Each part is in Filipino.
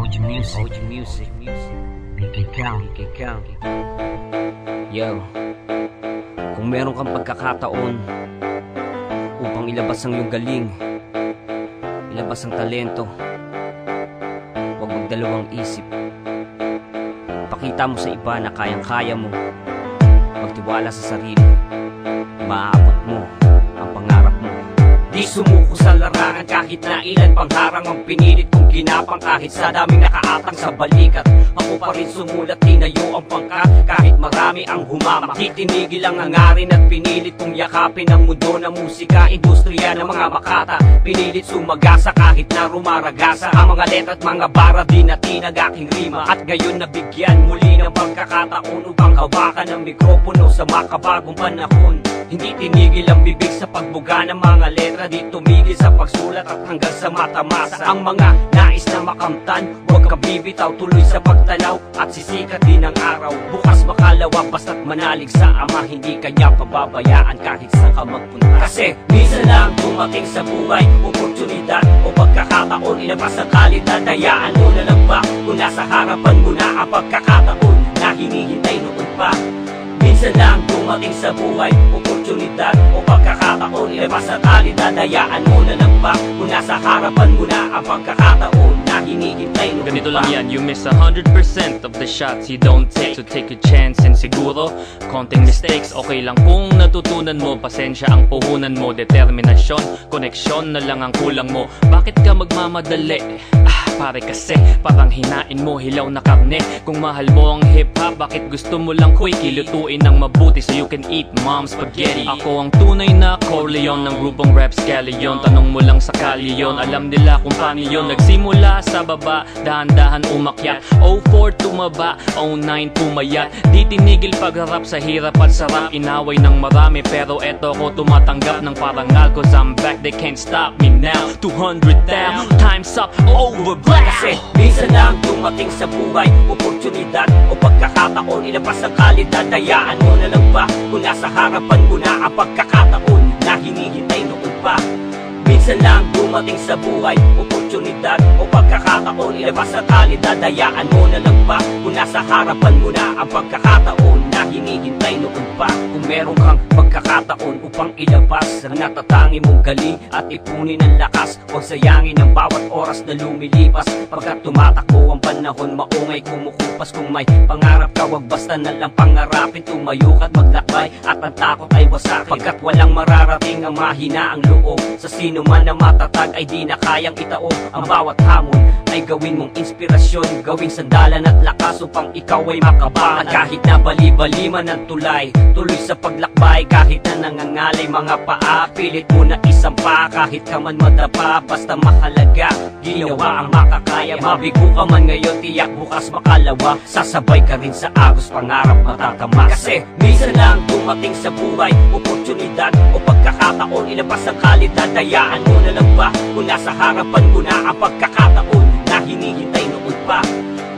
OG Music, Ikaw. Yo, kung meron kang pagkakataon upang ilabas ang iyong galing, ilabas ang talento, huwag magdalawang isip. Pakita mo sa iba na kayang-kaya mo. Magtiwala sa sarili, maaabot mo ang pangarap mo. Di sumuko sa larangan kahit na ilan pang harang ang pinilit kong ginapang. Kahit sa daming nakaatang sa balikat, ako pa rin sumulat, tinayo ang pangkat. Kahit marami ang humamak, di tinigil ang hangarin at pinilit kong yakapin ang mundo ng musika, industriya ng mga makata. Pinilit sumagasa kahit na rumaragasa ang mga letra at mga bara, di natinag aking rima. At ngayon nabigyan muli ng pagkakataon upang hawakan ang mikropono sa makabagong panahon. Hindi tinigil ang bibig sa pagbuga ng mga letra, di tumigil sa pagsulat at hanggang sa matamasa ang mga nais na makamtan. Huwag ka bibitaw, tuloy sa pagtanaw at sisikat din ang araw. Bukas makalawa basta't manalig sa Ama, hindi kanya pababayaan kahit saan ka magpunta. Kasi minsan lang dumating sa buhay oportunidad o pagkakataon, ilabas ang kalidad. Hayaan mo na lang ba kung nasa harapan mo na ang pagkakataon na hinihintay noon pa. Minsan lang dumating sa buhay oportunidad o pagkakataon, ilabas ang kalidad. Hayaan mo na lang ba kung nasa harapan mo na ang pagkakataon na hinihintay noon pa. Ganito lang yan, you miss 100% of the shots you don't take. So take a chance and siguro konting mistakes okay lang kung natutunan mo. Pasensya ang puhunan mo, determinasyon, koneksyon na lang ang kulang mo. Bakit ka magmamadali? Pare kasi parang hinain mo hilaw na karne. Kung mahal mo ang hip-hop, bakit gusto mo lang quickie? Lutuin ng mabuti so you can eat mom's spaghetti. Ako ang tunay na Corleone ng grupong Rap Scallion. Tanong mo lang sa kalye yun, alam nila kung paano yun. Nagsimula sa baba, dahan-dahan umakyat. 04 tumaba, 09 pumayat. Di tinigil pagharap sa hirap at sarap. Inaway ng marami pero eto ko tumatanggap ng parangal. Cause I'm back, they can't stop me now. 200 down, time's up, over. Kasi minsan lang dumating sa buhay oportunidad o pagkakataon, ilabas ang kalidad. Hayaan mo na lang ba kung nasa harapan mo na ang pagkakataon na hinihintay noon pa. Minsan lang dumating sa buhay oportunidad o pagkakataon, ilabas ang kalidad. Hayaan mo na lang ba kung nasa harapan mo na ang pagkakataon na hinihintay noon pa. Kung meron kang pagkakataon upang ilabas ang natatangi mong galing at ipunin ang lakas, o sayangin ang bawat oras na lumilipas. Pagkat tumatakbo ang panahon, maungay kumukupas. Kung may pangarap ka, wag basta na lang pangarapin. Tumayo ka't maglakbay at ang takot ay wasakin. Pagkat walang mararating ang mahina ang loob. Sa sino man na matatag ay di na kayang itaob. Ang bawat hamon ay gawin mong inspirasyon, gawing sandalan at lakas upang ikaw ay makabangon. At kahit na bali-bali man ang tulay, tuloy sa paglakbay. Kahit na nangangalay mga paa, pilit mo na isampa. Kahit ka man madapa, basta mahalaga ginawa ang makakaya. Mabigo ka man ngayon, tiyak bukas makalawa. Sasabay ka rin sa agos, pangarap matatama. Kasi minsan lang dumating sa buhay oportunidad o pagkakataon, ilabas ang kalidad. Hayaan mo na lang ba kung nasa harapan mo na ang pagkakataon na hinihintay noon pa.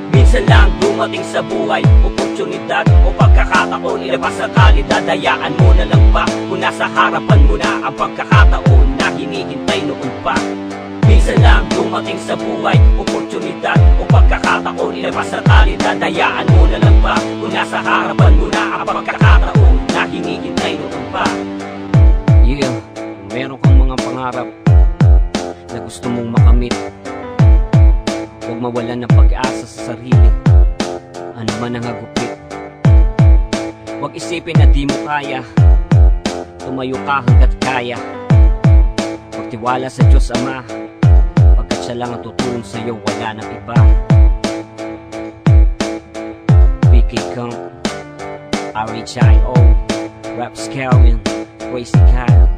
Minsan lang dumating sa buhay oportunidad o pagkakataon, ilabas ang kalidad. Hayaan mo na lang ba kung nasa harapan mo na ang pagkakataon na hinihintay noon pa. Minsan lang dumating sa buhay oportunidad o pagkakataon, ilabas ang kalidad. Hayaan mo na lang ba kung nasa harapan mo na ang pagkakataon na hinihintay noon pa. Yeah, meron kang mga pangarap na gusto mong makamit, huwag mawalan ng pag-asa sa sarili, ano man ang hagupit. Huwag isipin na di mo kaya, tumayo ka hanggat kaya. Magtiwala sa Diyos Ama, pagkat siya lang ang tutulong sa'yo, wala nang iba. BK Kung, RHIO, Rap Scallion, Crazy Kyle.